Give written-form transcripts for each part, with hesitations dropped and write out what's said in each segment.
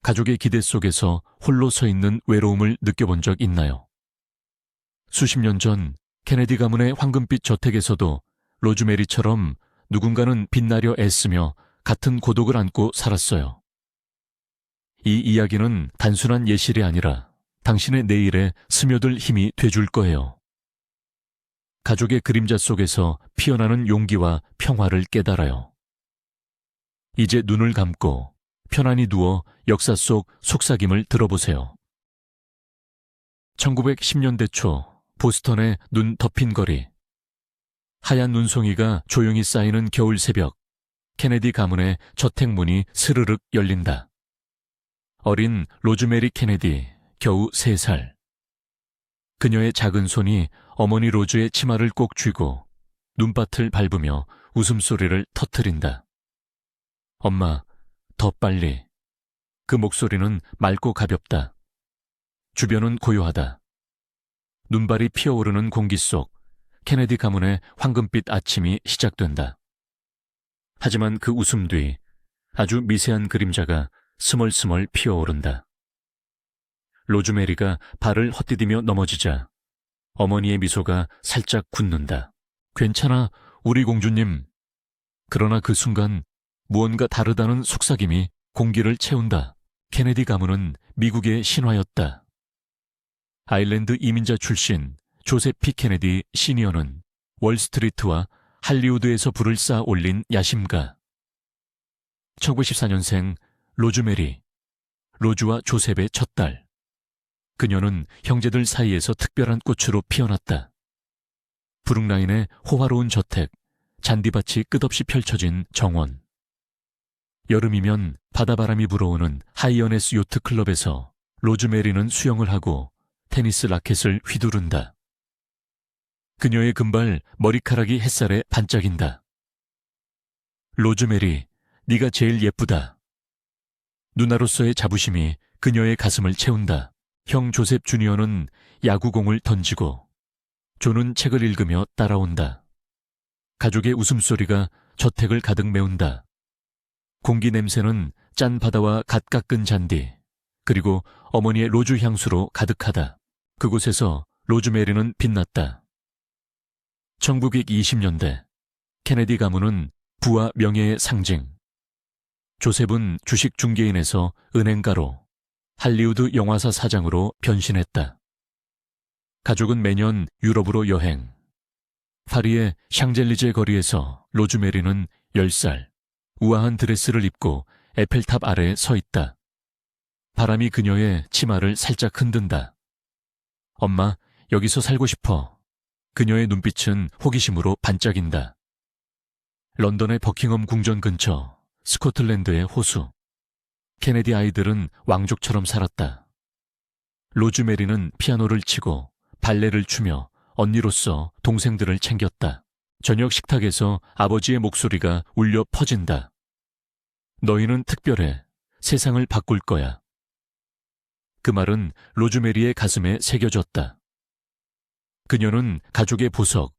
가족의 기대 속에서 홀로 서 있는 외로움을 느껴본 적 있나요? 수십 년 전 케네디 가문의 황금빛 저택에서도 로즈메리처럼 누군가는 빛나려 애쓰며 같은 고독을 안고 살았어요. 이 이야기는 단순한 예실이 아니라 당신의 내일에 스며들 힘이 돼줄 거예요. 가족의 그림자 속에서 피어나는 용기와 평화를 깨달아요. 이제 눈을 감고 편안히 누워 역사 속 속삭임을 들어보세요. 1910년대 초 보스턴의 눈 덮인 거리. 하얀 눈송이가 조용히 쌓이는 겨울 새벽, 케네디 가문의 저택문이 스르륵 열린다. 어린 로즈메리 케네디, 겨우 3살. 그녀의 작은 손이 어머니 로즈의 치마를 꼭 쥐고 눈밭을 밟으며 웃음소리를 터뜨린다. 엄마, 더 빨리. 그 목소리는 맑고 가볍다. 주변은 고요하다. 눈발이 피어오르는 공기 속 케네디 가문의 황금빛 아침이 시작된다. 하지만 그 웃음 뒤 아주 미세한 그림자가 스멀스멀 피어오른다. 로즈메리가 발을 헛디디며 넘어지자 어머니의 미소가 살짝 굳는다. 괜찮아, 우리 공주님. 그러나 그 순간 무언가 다르다는 속삭임이 공기를 채운다. 케네디 가문은 미국의 신화였다. 아일랜드 이민자 출신 조셉 P. 케네디 시니어는 월스트리트와 할리우드에서 불을 쌓아 올린 야심가. 1914년생 로즈메리, 로즈와 조셉의 첫 딸. 그녀는 형제들 사이에서 특별한 꽃으로 피어났다. 브룩라인의 호화로운 저택, 잔디밭이 끝없이 펼쳐진 정원. 여름이면 바다바람이 불어오는 하이어네스 요트 클럽에서 로즈메리는 수영을 하고 테니스 라켓을 휘두른다. 그녀의 금발 머리카락이 햇살에 반짝인다. 로즈메리, 네가 제일 예쁘다. 누나로서의 자부심이 그녀의 가슴을 채운다. 형 조셉 주니어는 야구공을 던지고 조는 책을 읽으며 따라온다. 가족의 웃음소리가 저택을 가득 메운다. 공기 냄새는 짠 바다와 갓 깎은 잔디, 그리고 어머니의 로즈 향수로 가득하다. 그곳에서 로즈메리는 빛났다. 1920년대 케네디 가문은 부와 명예의 상징. 조셉은 주식 중개인에서 은행가로, 할리우드 영화사 사장으로 변신했다. 가족은 매년 유럽으로 여행. 파리의 샹젤리제 거리에서 로즈메리는 10살, 우아한 드레스를 입고 에펠탑 아래에 서 있다. 바람이 그녀의 치마를 살짝 흔든다. 엄마, 여기서 살고 싶어. 그녀의 눈빛은 호기심으로 반짝인다. 런던의 버킹엄 궁전 근처, 스코틀랜드의 호수. 케네디 아이들은 왕족처럼 살았다. 로즈메리는 피아노를 치고 발레를 추며 언니로서 동생들을 챙겼다. 저녁 식탁에서 아버지의 목소리가 울려 퍼진다. 너희는 특별해. 세상을 바꿀 거야. 그 말은 로즈메리의 가슴에 새겨졌다. 그녀는 가족의 보석,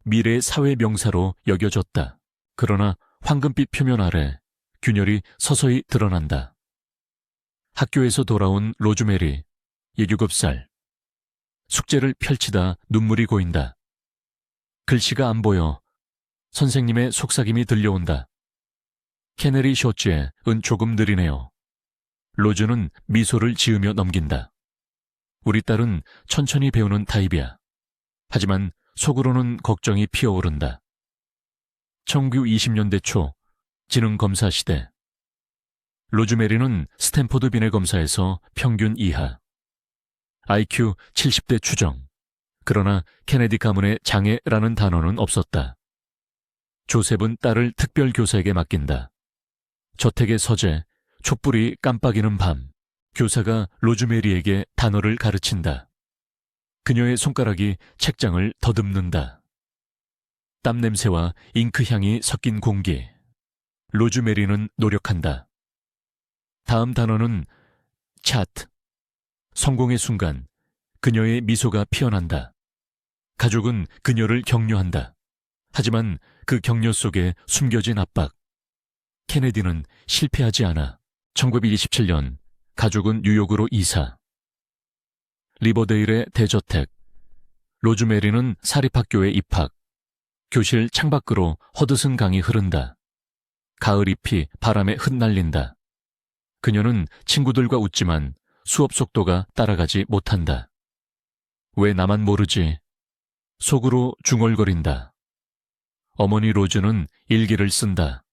미래의 사회 명사로 여겨졌다. 그러나 황금빛 표면 아래 균열이 서서히 드러난다. 학교에서 돌아온 로즈메리, 17살. 숙제를 펼치다 눈물이 고인다. 글씨가 안 보여. 선생님의 속삭임이 들려온다. 케네리 쇼츠의 은 조금 느리네요. 로즈는 미소를 지으며 넘긴다. 우리 딸은 천천히 배우는 타입이야. 하지만 속으로는 걱정이 피어오른다. 1920년대 초 지능검사 시대. 로즈메리는 스탠포드 비례 검사에서 평균 이하. IQ 70대 추정. 그러나 케네디 가문의 장애라는 단어는 없었다. 조셉은 딸을 특별 교사에게 맡긴다. 저택의 서재, 촛불이 깜빡이는 밤, 교사가 로즈메리에게 단어를 가르친다. 그녀의 손가락이 책장을 더듬는다. 땀 냄새와 잉크 향이 섞인 공기. 로즈메리는 노력한다. 다음 단어는 차트. 성공의 순간 그녀의 미소가 피어난다. 가족은 그녀를 격려한다. 하지만 그 격려 속에 숨겨진 압박. 케네디는 실패하지 않아. 1927년 가족은 뉴욕으로 이사. 리버데일의 대저택. 로즈메리는 사립학교에 입학. 교실 창밖으로 허드슨 강이 흐른다. 가을 잎이 바람에 흩날린다. 그녀는 친구들과 웃지만 수업 속도가 따라가지 못한다. 왜 나만 모르지? 속으로 중얼거린다. 어머니 로즈는 일기를 쓴다.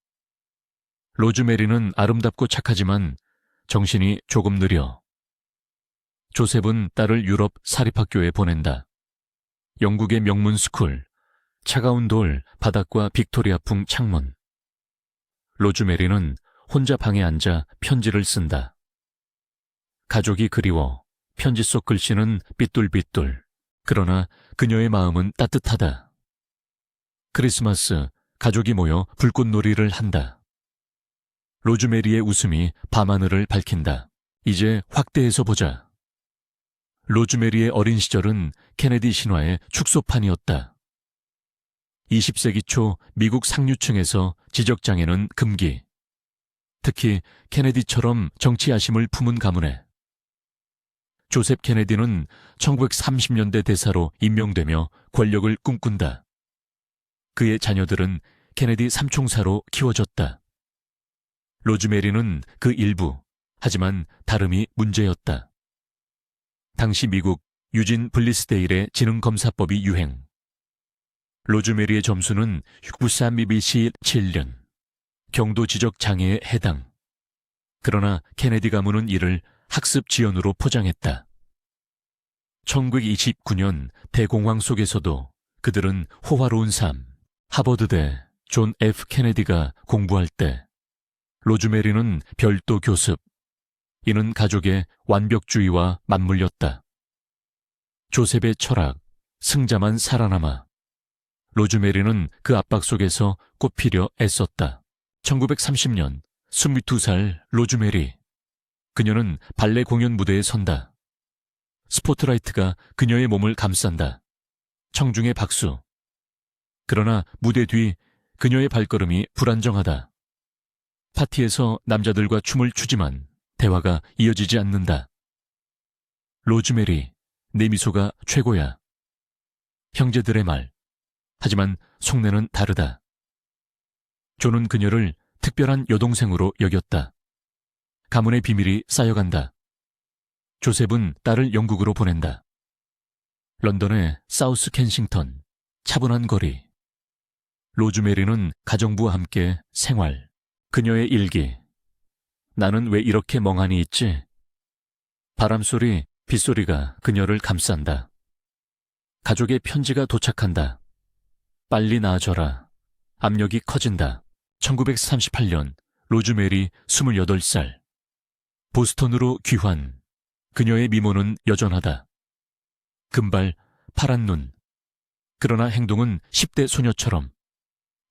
로즈메리는 아름답고 착하지만 정신이 조금 느려. 조셉은 딸을 유럽 사립학교에 보낸다. 영국의 명문 스쿨, 차가운 돌, 바닥과 빅토리아풍 창문. 로즈메리는 혼자 방에 앉아 편지를 쓴다. 가족이 그리워. 편지 속 글씨는 삐뚤삐뚤. 그러나 그녀의 마음은 따뜻하다. 크리스마스, 가족이 모여 불꽃놀이를 한다. 로즈메리의 웃음이 밤하늘을 밝힌다. 이제 확대해서 보자. 로즈메리의 어린 시절은 케네디 신화의 축소판이었다. 20세기 초 미국 상류층에서 지적장애는 금기. 특히 케네디처럼 정치 야심을 품은 가문에. 조셉 케네디는 1930년대 대사로 임명되며 권력을 꿈꾼다. 그의 자녀들은 케네디 삼총사로 키워졌다. 로즈메리는 그 일부, 하지만 다름이 문제였다. 당시 미국 유진 블리스데일의 지능검사법이 유행. 로즈메리의 점수는 932BC 7년. 경도 지적 장애에 해당. 그러나 케네디 가문은 이를 학습 지연으로 포장했다. 1929년 대공황 속에서도 그들은 호화로운 삶, 하버드대 존 F. 케네디가 공부할 때 로즈메리는 별도 교습. 이는 가족의 완벽주의와 맞물렸다. 조셉의 철학, 승자만 살아남아. 로즈메리는 그 압박 속에서 꽃피려 애썼다. 1930년 22살 로즈메리. 그녀는 발레 공연 무대에 선다. 스포트라이트가 그녀의 몸을 감싼다. 청중의 박수. 그러나 무대 뒤 그녀의 발걸음이 불안정하다. 파티에서 남자들과 춤을 추지만 대화가 이어지지 않는다. 로즈메리, 내 미소가 최고야. 형제들의 말. 하지만 속내는 다르다. 존은 그녀를 특별한 여동생으로 여겼다. 가문의 비밀이 쌓여간다. 조셉은 딸을 영국으로 보낸다. 런던의 사우스 켄싱턴, 차분한 거리. 로즈메리는 가정부와 함께 생활. 그녀의 일기. 나는 왜 이렇게 멍하니 있지? 바람소리, 빗소리가 그녀를 감싼다. 가족의 편지가 도착한다. 빨리 나아져라. 압력이 커진다. 1938년 로즈메리 28살. 보스턴으로 귀환. 그녀의 미모는 여전하다. 금발, 파란 눈. 그러나 행동은 10대 소녀처럼.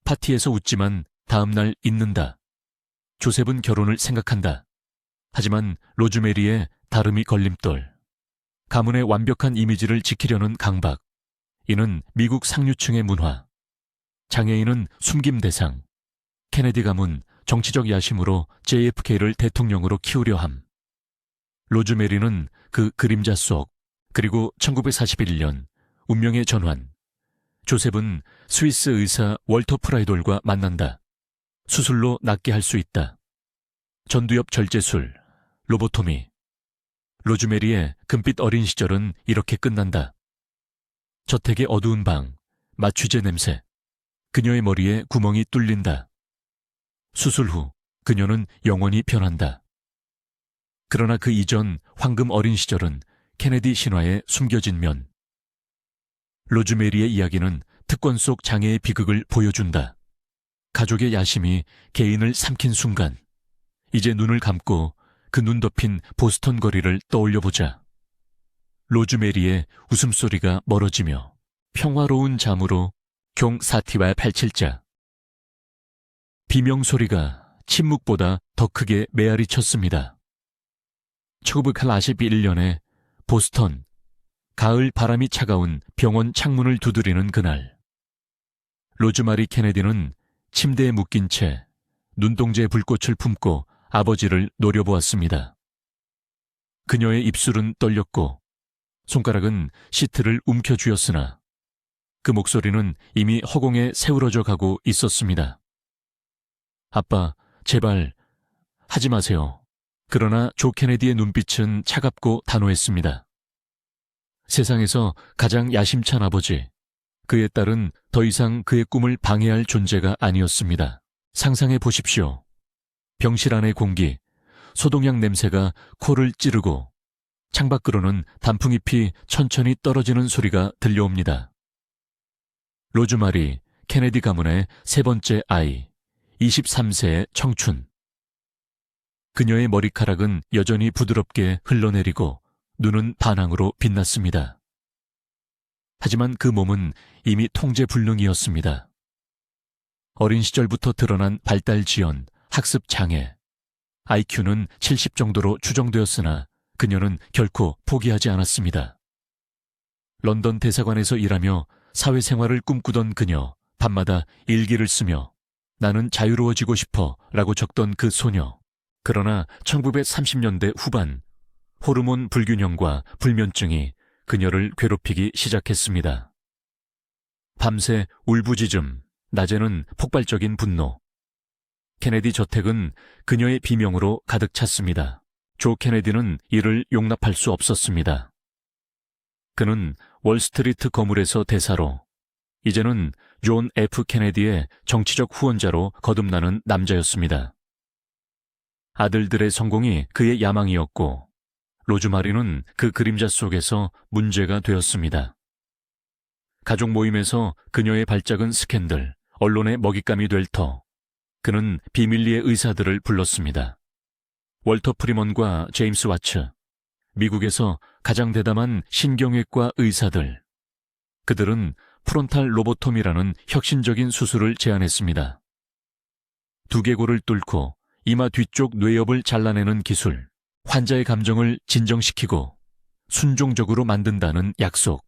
파티에서 웃지만 다음날 잊는다. 조셉은 결혼을 생각한다. 하지만 로즈메리의 다름이 걸림돌. 가문의 완벽한 이미지를 지키려는 강박. 이는 미국 상류층의 문화. 장애인은 숨김 대상. 케네디 가문 정치적 야심으로 JFK를 대통령으로 키우려 함. 로즈메리는 그 그림자 속. 그리고 1941년 운명의 전환. 조셉은 스위스 의사 월터 프라이돌과 만난다. 수술로 낫게 할 수 있다. 전두엽 절제술, 로보토미. 로즈메리의 금빛 어린 시절은 이렇게 끝난다. 저택의 어두운 방, 마취제 냄새. 그녀의 머리에 구멍이 뚫린다. 수술 후 그녀는 영원히 변한다. 그러나 그 이전 황금 어린 시절은 케네디 신화에 숨겨진 면. 로즈메리의 이야기는 특권 속 장애의 비극을 보여준다. 가족의 야심이 개인을 삼킨 순간, 이제 눈을 감고 그 눈 덮인 보스턴 거리를 떠올려보자. 로즈메리의 웃음소리가 멀어지며 평화로운 잠으로 경 사티와 87자. 비명소리가 침묵보다 더 크게 메아리 쳤습니다. 1941년에 보스턴, 가을 바람이 차가운 병원 창문을 두드리는 그날. 로즈마리 케네디는 침대에 묶인 채 눈동자에 불꽃을 품고 아버지를 노려보았습니다. 그녀의 입술은 떨렸고 손가락은 시트를 움켜쥐었으나 그 목소리는 이미 허공에 새우러져 가고 있었습니다. 아빠, 제발 하지 마세요. 그러나 조 케네디의 눈빛은 차갑고 단호했습니다. 세상에서 가장 야심찬 아버지, 그의 딸은 더 이상 그의 꿈을 방해할 존재가 아니었습니다. 상상해 보십시오. 병실 안의 공기, 소독약 냄새가 코를 찌르고 창밖으로는 단풍잎이 천천히 떨어지는 소리가 들려옵니다. 로즈마리, 케네디 가문의 세 번째 아이, 23세의 청춘. 그녀의 머리카락은 여전히 부드럽게 흘러내리고 눈은 반항으로 빛났습니다. 하지만 그 몸은 이미 통제불능이었습니다. 어린 시절부터 드러난 발달 지연, 학습 장애, IQ는 70 정도로 추정되었으나 그녀는 결코 포기하지 않았습니다. 런던 대사관에서 일하며 사회생활을 꿈꾸던 그녀, 밤마다 일기를 쓰며 나는 자유로워지고 싶어 라고 적던 그 소녀. 그러나 1930년대 후반 호르몬 불균형과 불면증이 그녀를 괴롭히기 시작했습니다. 밤새 울부짖음, 낮에는 폭발적인 분노. 케네디 저택은 그녀의 비명으로 가득 찼습니다. 조 케네디는 이를 용납할 수 없었습니다. 그는 월스트리트 거물에서 대사로, 이제는 존 F. 케네디의 정치적 후원자로 거듭나는 남자였습니다. 아들들의 성공이 그의 야망이었고 로즈마리는 그 그림자 속에서 문제가 되었습니다. 가족 모임에서 그녀의 발작은 스캔들, 언론의 먹잇감이 될 터. 그는 비밀리에 의사들을 불렀습니다. 월터 프리먼과 제임스 와츠, 미국에서 가장 대담한 신경외과 의사들. 그들은 프론탈 로보토미라는 혁신적인 수술을 제안했습니다. 두개골을 뚫고 이마 뒤쪽 뇌엽을 잘라내는 기술, 환자의 감정을 진정시키고 순종적으로 만든다는 약속.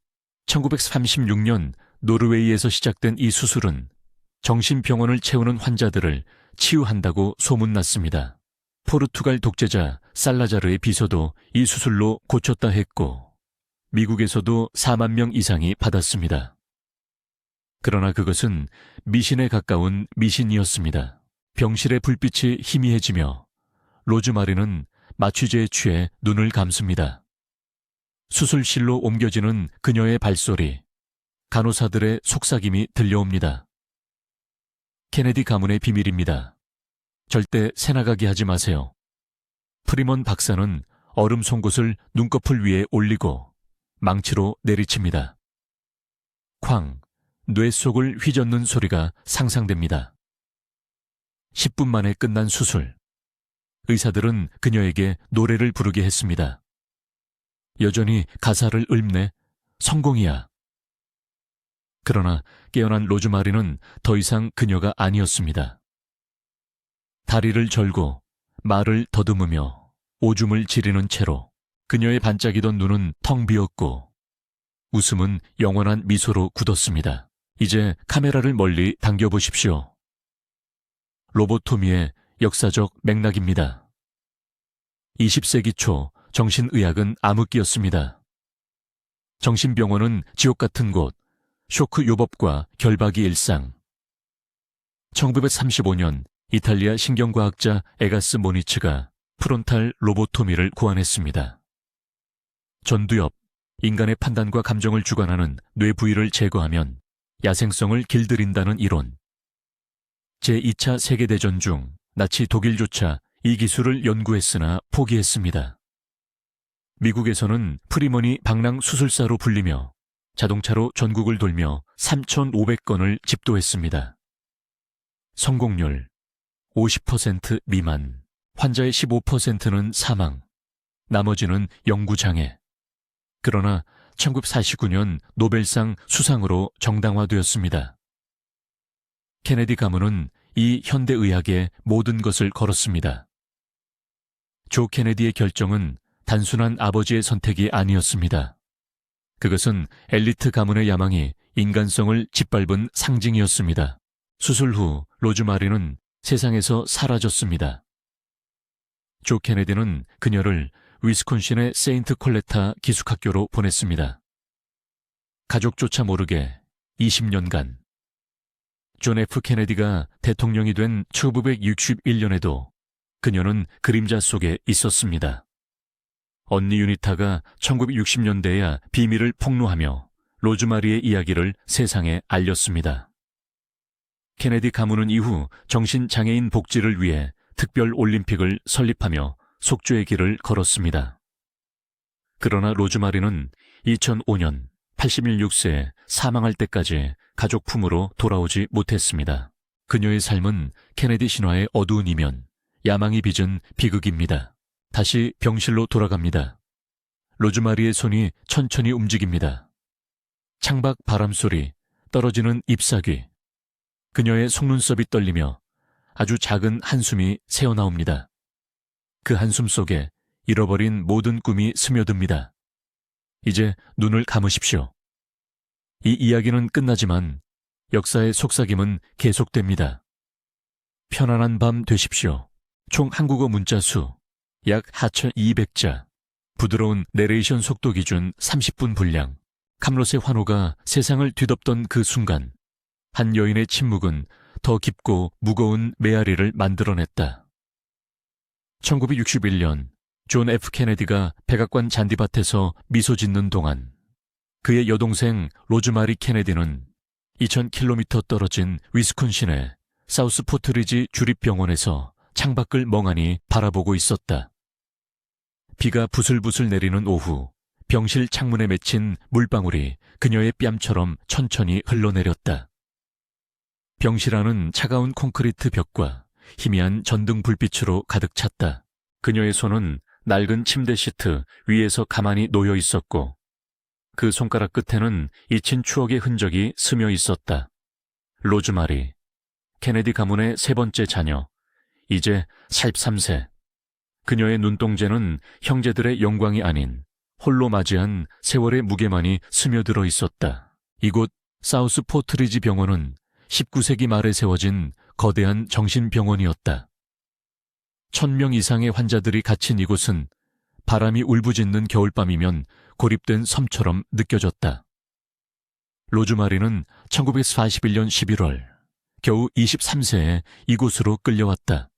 1936년 노르웨이에서 시작된 이 수술은 정신병원을 채우는 환자들을 치유한다고 소문났습니다. 포르투갈 독재자 살라자르의 비서도 이 수술로 고쳤다 했고 미국에서도 4만 명 이상이 받았습니다. 그러나 그것은 미신에 가까운 미신이었습니다. 병실의 불빛이 희미해지며 로즈마리는 마취제에 취해 눈을 감습니다. 수술실로 옮겨지는 그녀의 발소리, 간호사들의 속삭임이 들려옵니다. 케네디 가문의 비밀입니다. 절대 새나가게 하지 마세요. 프리먼 박사는 얼음 송곳을 눈꺼풀 위에 올리고 망치로 내리칩니다. 쾅, 뇌 속을 휘젓는 소리가 상상됩니다. 10분 만에 끝난 수술. 의사들은 그녀에게 노래를 부르게 했습니다. 여전히 가사를 읊네. 성공이야. 그러나 깨어난 로즈마리는 더 이상 그녀가 아니었습니다. 다리를 절고 말을 더듬으며 오줌을 지리는 채로 그녀의 반짝이던 눈은 텅 비었고 웃음은 영원한 미소로 굳었습니다. 이제 카메라를 멀리 당겨보십시오. 로보토미의 역사적 맥락입니다. 20세기 초 정신의학은 암흑기였습니다. 정신병원은 지옥 같은 곳, 쇼크 요법과 결박이 일상. 1935년 이탈리아 신경과학자 에가스 모니츠가 프론탈 로보토미를 고안했습니다. 전두엽, 인간의 판단과 감정을 주관하는 뇌 부위를 제거하면 야생성을 길들인다는 이론. 제2차 세계대전 중 나치 독일조차 이 기술을 연구했으나 포기했습니다. 미국에서는 프리먼이 방랑 수술사로 불리며 자동차로 전국을 돌며 3,500건을 집도했습니다. 성공률 50% 미만, 환자의 15%는 사망, 나머지는 영구장애. 그러나 1949년 노벨상 수상으로 정당화되었습니다. 케네디 가문은 이 현대의학에 모든 것을 걸었습니다. 조 케네디의 결정은 단순한 아버지의 선택이 아니었습니다. 그것은 엘리트 가문의 야망이 인간성을 짓밟은 상징이었습니다. 수술 후 로즈마리는 세상에서 사라졌습니다. 조 케네디는 그녀를 위스콘신의 세인트 콜레타 기숙학교로 보냈습니다. 가족조차 모르게 20년간. 존 F. 케네디가 대통령이 된 1961년에도 그녀는 그림자 속에 있었습니다. 언니 유니타가 1960년대에야 비밀을 폭로하며 로즈마리의 이야기를 세상에 알렸습니다. 케네디 가문은 이후 정신장애인 복지를 위해 특별 올림픽을 설립하며 속죄의 길을 걸었습니다. 그러나 로즈마리는 2005년 86세에 사망할 때까지 가족 품으로 돌아오지 못했습니다. 그녀의 삶은 케네디 신화의 어두운 이면, 야망이 빚은 비극입니다. 다시 병실로 돌아갑니다. 로즈마리의 손이 천천히 움직입니다. 창밖 바람소리, 떨어지는 잎사귀. 그녀의 속눈썹이 떨리며 아주 작은 한숨이 새어나옵니다. 그 한숨 속에 잃어버린 모든 꿈이 스며듭니다. 이제 눈을 감으십시오. 이 이야기는 끝나지만 역사의 속삭임은 계속됩니다. 편안한 밤 되십시오. 총 한국어 문자 수 약 4,200자. 부드러운 내레이션 속도 기준 30분 분량. 감롯의 환호가 세상을 뒤덮던 그 순간 한 여인의 침묵은 더 깊고 무거운 메아리를 만들어냈다. 1961년 존 F. 케네디가 백악관 잔디밭에서 미소 짓는 동안 그의 여동생 로즈마리 케네디는 2000km 떨어진 위스콘신의 사우스 포트리지 주립병원에서 창밖을 멍하니 바라보고 있었다. 비가 부슬부슬 내리는 오후 병실 창문에 맺힌 물방울이 그녀의 뺨처럼 천천히 흘러내렸다. 병실 안은 차가운 콘크리트 벽과 희미한 전등 불빛으로 가득 찼다. 그녀의 손은 낡은 침대 시트 위에서 가만히 놓여 있었고 그 손가락 끝에는 잊힌 추억의 흔적이 스며 있었다. 로즈마리, 케네디 가문의 세 번째 자녀, 이제 43세. 그녀의 눈동자는 형제들의 영광이 아닌 홀로 맞이한 세월의 무게만이 스며들어 있었다. 이곳 사우스 포트리지 병원은 19세기 말에 세워진 거대한 정신병원이었다. 1000명 이상의 환자들이 갇힌 이곳은 바람이 울부짖는 겨울밤이면 고립된 섬처럼 느껴졌다. 로즈마리는 1941년 11월 겨우 23세에 이곳으로 끌려왔다.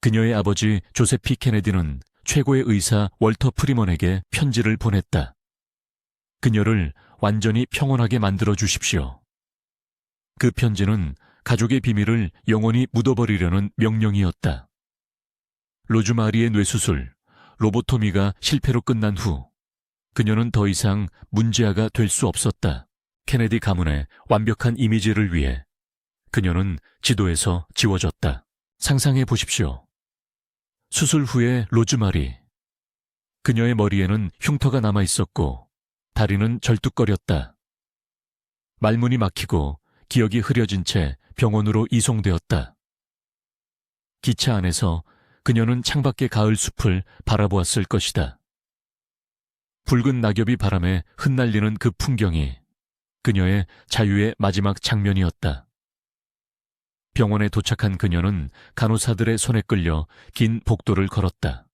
그녀의 아버지 조셉 P. 케네디는 최고의 의사 월터 프리먼에게 편지를 보냈다. 그녀를 완전히 평온하게 만들어 주십시오. 그 편지는 가족의 비밀을 영원히 묻어버리려는 명령이었다. 로즈마리의 뇌수술, 로보토미가 실패로 끝난 후 그녀는 더 이상 문제아가 될 수 없었다. 케네디 가문의 완벽한 이미지를 위해 그녀는 지도에서 지워졌다. 상상해 보십시오. 수술 후의 로즈마리. 그녀의 머리에는 흉터가 남아 있었고 다리는 절뚝거렸다. 말문이 막히고 기억이 흐려진 채 병원으로 이송되었다. 기차 안에서 그녀는 창밖의 가을 숲을 바라보았을 것이다. 붉은 낙엽이 바람에 흩날리는 그 풍경이 그녀의 자유의 마지막 장면이었다. 병원에 도착한 그녀는 간호사들의 손에 끌려 긴 복도를 걸었다.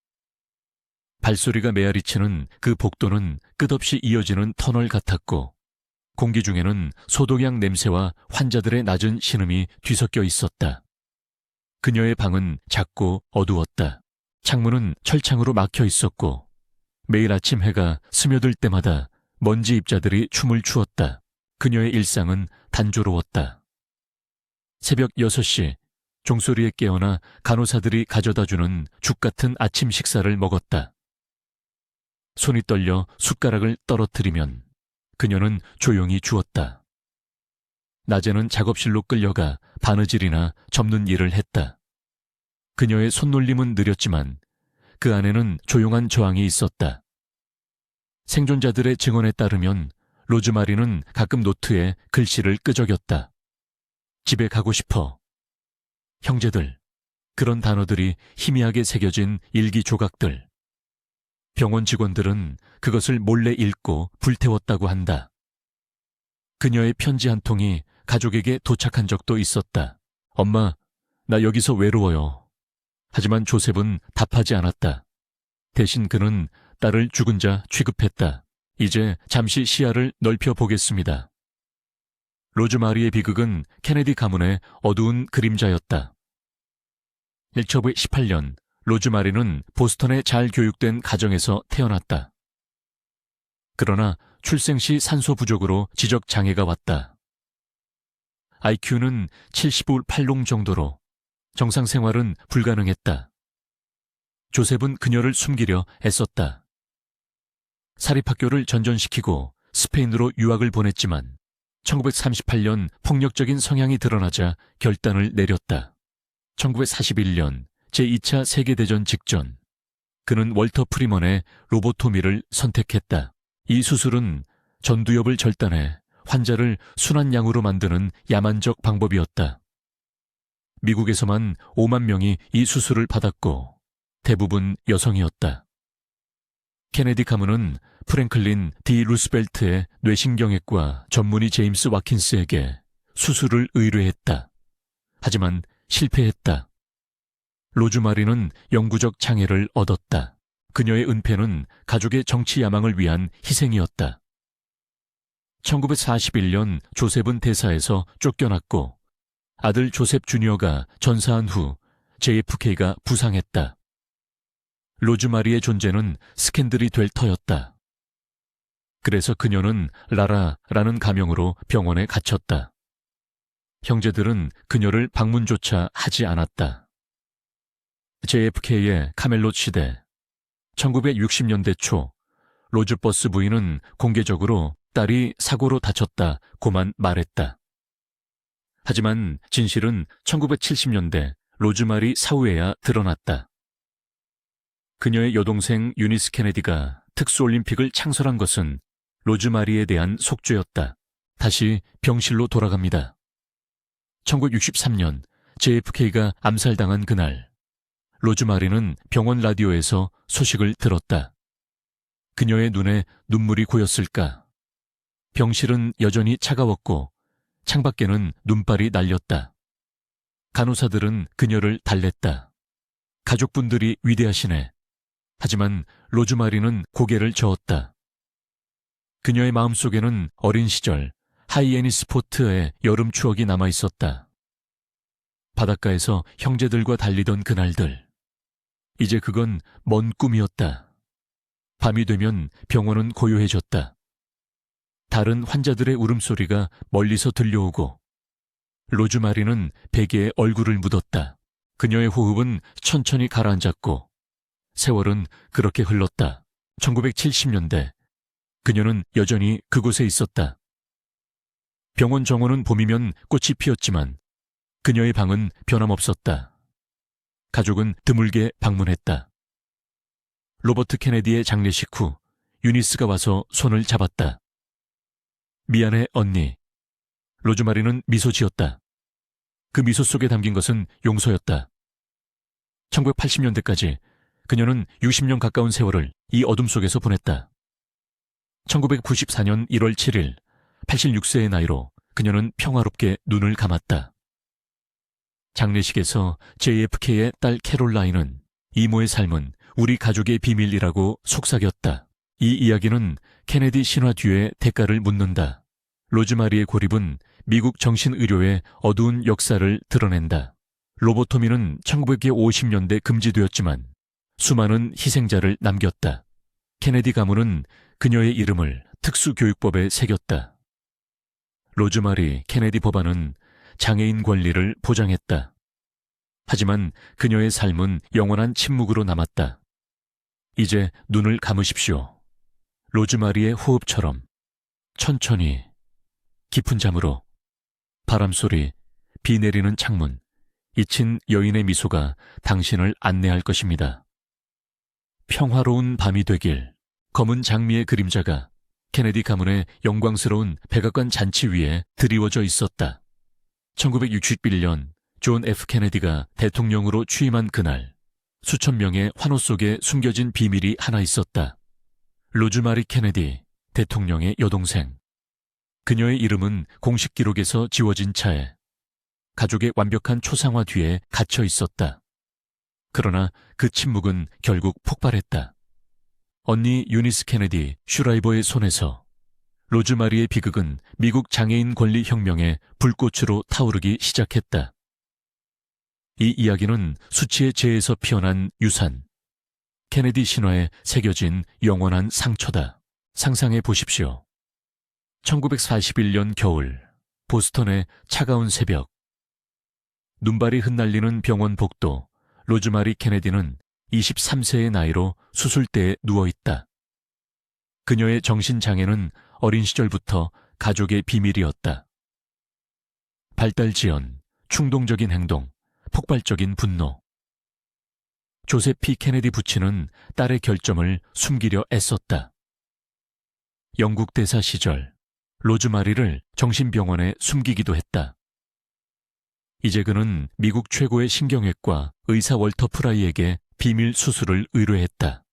발소리가 메아리치는 그 복도는 끝없이 이어지는 터널 같았고 공기 중에는 소독약 냄새와 환자들의 낮은 신음이 뒤섞여 있었다. 그녀의 방은 작고 어두웠다. 창문은 철창으로 막혀 있었고 매일 아침 해가 스며들 때마다 먼지 입자들이 춤을 추었다. 그녀의 일상은 단조로웠다. 새벽 6시 종소리에 깨어나 간호사들이 가져다주는 죽 같은 아침 식사를 먹었다. 손이 떨려 숟가락을 떨어뜨리면 그녀는 조용히 주었다. 낮에는 작업실로 끌려가 바느질이나 접는 일을 했다. 그녀의 손놀림은 느렸지만 그 안에는 조용한 저항이 있었다. 생존자들의 증언에 따르면 로즈마리는 가끔 노트에 글씨를 끄적였다. 집에 가고 싶어. 형제들. 그런 단어들이 희미하게 새겨진 일기 조각들. 병원 직원들은 그것을 몰래 읽고 불태웠다고 한다. 그녀의 편지 한 통이 가족에게 도착한 적도 있었다. 엄마, 나 여기서 외로워요. 하지만 조셉은 답하지 않았다. 대신 그는 딸을 죽은 자 취급했다. 이제 잠시 시야를 넓혀 보겠습니다. 로즈마리의 비극은 케네디 가문의 어두운 그림자였다. 1918년 로즈마리는 보스턴의 잘 교육된 가정에서 태어났다. 그러나 출생 시 산소 부족으로 지적 장애가 왔다. IQ는 75팔롱 정도로 정상 생활은 불가능했다. 조셉은 그녀를 숨기려 애썼다. 사립학교를 전전시키고 스페인으로 유학을 보냈지만 1938년 폭력적인 성향이 드러나자 결단을 내렸다. 1941년 제2차 세계대전 직전 그는 월터 프리먼의 로보토미를 선택했다. 이 수술은 전두엽을 절단해 환자를 순한 양으로 만드는 야만적 방법이었다. 미국에서만 5만 명이 이 수술을 받았고 대부분 여성이었다. 케네디 가문은 프랭클린 D 루스벨트의 뇌신경외과 전문의 제임스 와킨스에게 수술을 의뢰했다. 하지만 실패했다. 로즈마리는 영구적 장애를 얻었다. 그녀의 은폐는 가족의 정치 야망을 위한 희생이었다. 1941년 조셉은 대사에서 쫓겨났고 아들 조셉 주니어가 전사한 후 JFK가 부상했다. 로즈마리의 존재는 스캔들이 될 터였다. 그래서 그녀는 라라라는 가명으로 병원에 갇혔다. 형제들은 그녀를 방문조차 하지 않았다. JFK의 카멜롯 시대 1960년대 초 로즈버스 부인은 공개적으로 딸이 사고로 다쳤다고만 말했다. 하지만 진실은 1970년대 로즈마리 사후에야 드러났다. 그녀의 여동생 유니스 케네디가 특수올림픽을 창설한 것은 로즈마리에 대한 속죄였다. 다시 병실로 돌아갑니다. 1963년 JFK가 암살당한 그날 로즈마리는 병원 라디오에서 소식을 들었다. 그녀의 눈에 눈물이 고였을까? 병실은 여전히 차가웠고 창밖에는 눈발이 날렸다. 간호사들은 그녀를 달랬다. 가족분들이 위대하시네. 하지만 로즈마리는 고개를 저었다. 그녀의 마음속에는 어린 시절 하이에니스포트의 여름 추억이 남아있었다. 바닷가에서 형제들과 달리던 그날들. 이제 그건 먼 꿈이었다. 밤이 되면 병원은 고요해졌다. 다른 환자들의 울음소리가 멀리서 들려오고 로즈마리는 베개에 얼굴을 묻었다. 그녀의 호흡은 천천히 가라앉았고 세월은 그렇게 흘렀다. 1970년대 그녀는 여전히 그곳에 있었다. 병원 정원은 봄이면 꽃이 피었지만 그녀의 방은 변함없었다. 가족은 드물게 방문했다. 로버트 케네디의 장례식 후 유니스가 와서 손을 잡았다. 미안해 언니. 로즈마리는 미소 지었다. 그 미소 속에 담긴 것은 용서였다. 1980년대까지 그녀는 60년 가까운 세월을 이 어둠 속에서 보냈다. 1994년 1월 7일 86세의 나이로 그녀는 평화롭게 눈을 감았다. 장례식에서 JFK의 딸 캐롤라인은 이모의 삶은 우리 가족의 비밀이라고 속삭였다. 이 이야기는 케네디 신화 뒤에 대가를 묻는다. 로즈마리의 고립은 미국 정신의료의 어두운 역사를 드러낸다. 로보토미는 1950년대 금지되었지만 수많은 희생자를 남겼다. 케네디 가문은 그녀의 이름을 특수교육법에 새겼다. 로즈마리 케네디 법안은 장애인 권리를 보장했다. 하지만 그녀의 삶은 영원한 침묵으로 남았다. 이제 눈을 감으십시오. 로즈마리의 호흡처럼 천천히 깊은 잠으로 바람소리, 비 내리는 창문, 잊힌 여인의 미소가 당신을 안내할 것입니다. 평화로운 밤이 되길. 검은 장미의 그림자가 케네디 가문의 영광스러운 백악관 잔치 위에 드리워져 있었다. 1961년 존 F. 케네디가 대통령으로 취임한 그날 수천 명의 환호 속에 숨겨진 비밀이 하나 있었다. 로즈마리 케네디, 대통령의 여동생. 그녀의 이름은 공식 기록에서 지워진 차에 가족의 완벽한 초상화 뒤에 갇혀 있었다. 그러나 그 침묵은 결국 폭발했다. 언니 유니스 케네디 슈라이버의 손에서 로즈마리의 비극은 미국 장애인 권리 혁명의 불꽃으로 타오르기 시작했다. 이 이야기는 수치의 재에서 피어난 유산, 케네디 신화에 새겨진 영원한 상처다. 상상해 보십시오. 1941년 겨울, 보스턴의 차가운 새벽. 눈발이 흩날리는 병원 복도, 로즈마리 케네디는 23세의 나이로 수술대에 누워있다. 그녀의 정신장애는 어린 시절부터 가족의 비밀이었다. 발달 지연, 충동적인 행동, 폭발적인 분노. 조셉 P. 케네디 부친은 딸의 결점을 숨기려 애썼다. 영국 대사 시절, 로즈마리를 정신병원에 숨기기도 했다. 이제 그는 미국 최고의 신경외과 의사 월터 프라이에게 비밀 수술을 의뢰했다.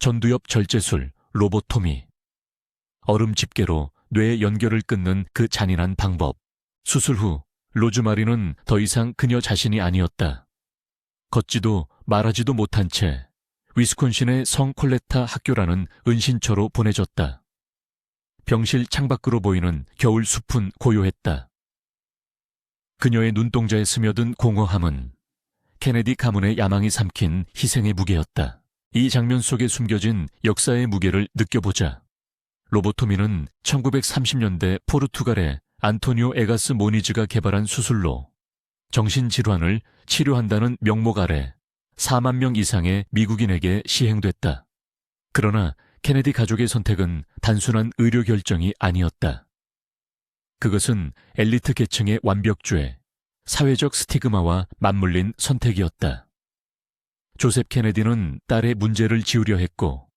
전두엽 절제술, 로보토미. 얼음 집게로 뇌 연결을 끊는 그 잔인한 방법. 수술 후 로즈마리는 더 이상 그녀 자신이 아니었다. 걷지도 말하지도 못한 채 위스콘신의 성 콜레타 학교라는 은신처로 보내졌다. 병실 창밖으로 보이는 겨울 숲은 고요했다. 그녀의 눈동자에 스며든 공허함은 케네디 가문의 야망이 삼킨 희생의 무게였다. 이 장면 속에 숨겨진 역사의 무게를 느껴보자. 로보토미는 1930년대 포르투갈의 안토니오 에가스 모니즈가 개발한 수술로 정신질환을 치료한다는 명목 아래 4만 명 이상의 미국인에게 시행됐다. 그러나 케네디 가족의 선택은 단순한 의료 결정이 아니었다. 그것은 엘리트 계층의 완벽주의, 사회적 스티그마와 맞물린 선택이었다. 조셉 케네디는 딸의 문제를 지우려 했고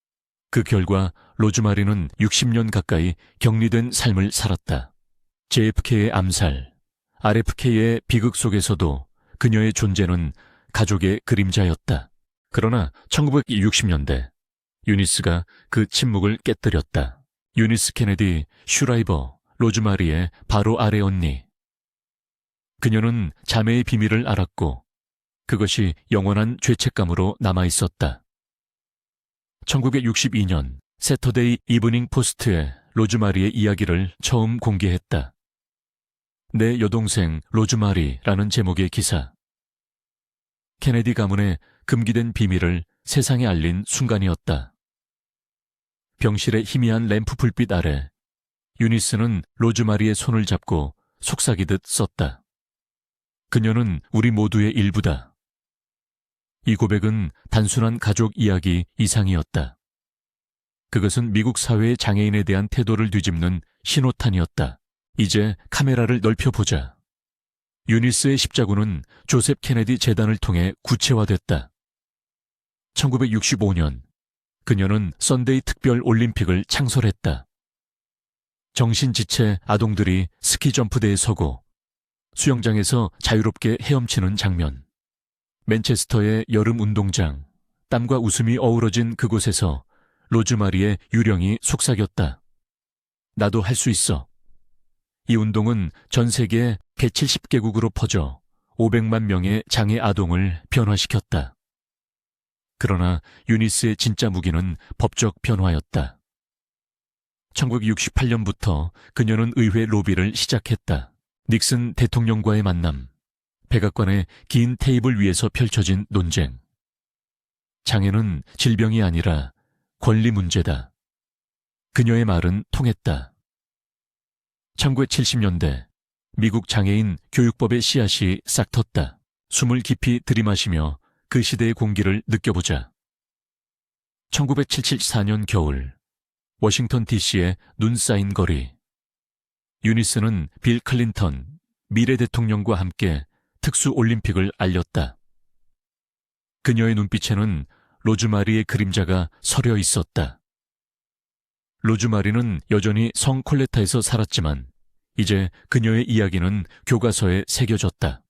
그 결과 로즈마리는 60년 가까이 격리된 삶을 살았다. JFK의 암살, RFK의 비극 속에서도 그녀의 존재는 가족의 그림자였다. 그러나 1960년대 유니스가 그 침묵을 깨뜨렸다. 유니스 케네디 슈라이버 로즈마리의 바로 아래 언니. 그녀는 자매의 비밀을 알았고 그것이 영원한 죄책감으로 남아있었다. 1962년 세터데이 이브닝 포스트에 로즈마리의 이야기를 처음 공개했다. 내 여동생 로즈마리라는 제목의 기사. 케네디 가문의 금기된 비밀을 세상에 알린 순간이었다. 병실의 희미한 램프 불빛 아래 유니스는 로즈마리의 손을 잡고 속삭이듯 썼다. 그녀는 우리 모두의 일부다. 이 고백은 단순한 가족 이야기 이상이었다. 그것은 미국 사회의 장애인에 대한 태도를 뒤집는 신호탄이었다. 이제 카메라를 넓혀보자. 유니스의 십자군은 조셉 케네디 재단을 통해 구체화됐다. 1965년 그녀는 썬데이 특별 올림픽을 창설했다. 정신지체 아동들이 스키 점프대에 서고 수영장에서 자유롭게 헤엄치는 장면. 맨체스터의 여름 운동장, 땀과 웃음이 어우러진 그곳에서 로즈마리의 유령이 속삭였다. 나도 할 수 있어. 이 운동은 전 세계 170개국으로 퍼져 500만 명의 장애 아동을 변화시켰다. 그러나 유니스의 진짜 무기는 법적 변화였다. 1968년부터 그녀는 의회 로비를 시작했다. 닉슨 대통령과의 만남, 백악관의 긴 테이블 위에서 펼쳐진 논쟁. 장애는 질병이 아니라 권리 문제다. 그녀의 말은 통했다. 1970년대 미국 장애인 교육법의 씨앗이 싹 텄다. 숨을 깊이 들이마시며 그 시대의 공기를 느껴보자. 1974년 겨울 워싱턴 DC의 눈 쌓인 거리. 유니스는 빌 클린턴 미래 대통령과 함께 특수 올림픽을 알렸다. 그녀의 눈빛에는 로즈마리의 그림자가 서려 있었다. 로즈마리는 여전히 성 콜레타에서 살았지만 이제 그녀의 이야기는 교과서에 새겨졌다.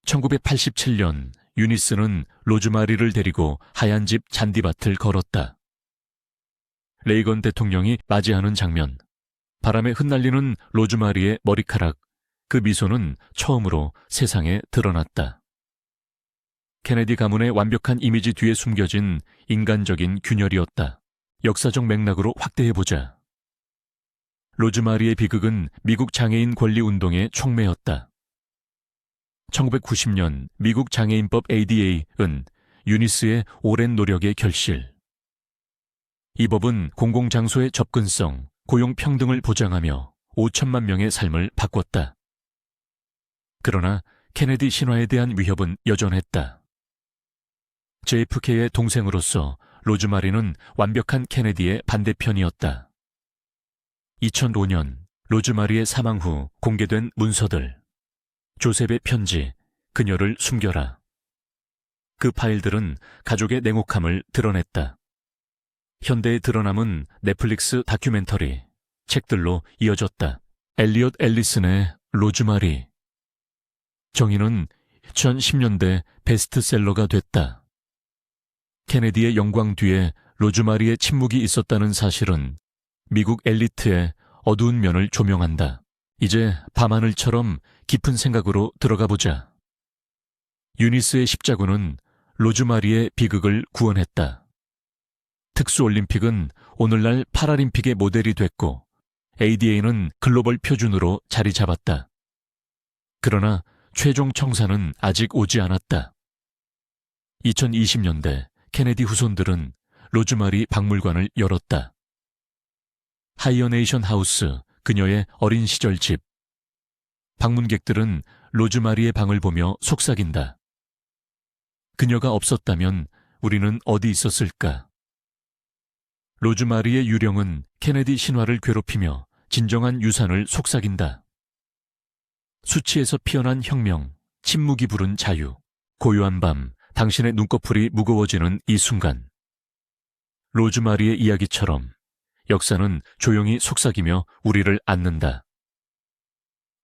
1987년 유니스는 로즈마리를 데리고 하얀 집 잔디밭을 걸었다. 레이건 대통령이 맞이하는 장면. 바람에 흩날리는 로즈마리의 머리카락, 그 미소는 처음으로 세상에 드러났다. 케네디 가문의 완벽한 이미지 뒤에 숨겨진 인간적인 균열이었다. 역사적 맥락으로 확대해보자. 로즈마리의 비극은 미국 장애인 권리 운동의 촉매였다. 1990년 미국 장애인법 ADA은 유니스의 오랜 노력의 결실. 이 법은 공공장소의 접근성, 고용 평등을 보장하며 5천만 명의 삶을 바꿨다. 그러나 케네디 신화에 대한 위협은 여전했다. JFK의 동생으로서 로즈마리는 완벽한 케네디의 반대편이었다. 2005년 로즈마리의 사망 후 공개된 문서들, 조셉의 편지, 그녀를 숨겨라. 그 파일들은 가족의 냉혹함을 드러냈다. 현대에 드러남은 넷플릭스 다큐멘터리, 책들로 이어졌다. 엘리엇 앨리슨의 로즈마리. 정의는 2010년대 베스트셀러가 됐다. 케네디의 영광 뒤에 로즈마리의 침묵이 있었다는 사실은 미국 엘리트의 어두운 면을 조명한다. 이제 밤하늘처럼 깊은 생각으로 들어가 보자. 유니스의 십자군은 로즈마리의 비극을 구원했다. 특수올림픽은 오늘날 파라림픽의 모델이 됐고 ADA는 글로벌 표준으로 자리 잡았다. 그러나 최종 청산은 아직 오지 않았다. 2020년대 케네디 후손들은 로즈마리 박물관을 열었다. 하이어네이션 하우스, 그녀의 어린 시절 집. 방문객들은 로즈마리의 방을 보며 속삭인다. 그녀가 없었다면 우리는 어디 있었을까? 로즈마리의 유령은 케네디 신화를 괴롭히며 진정한 유산을 속삭인다. 수치에서 피어난 혁명, 침묵이 부른 자유. 고요한 밤, 당신의 눈꺼풀이 무거워지는 이 순간. 로즈마리의 이야기처럼 역사는 조용히 속삭이며 우리를 안는다.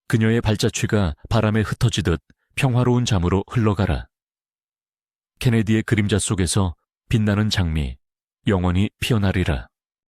그녀의 발자취가 바람에 흩어지듯 평화로운 잠으로 흘러가라. 케네디의 그림자 속에서 빛나는 장미, 영원히 피어나리라.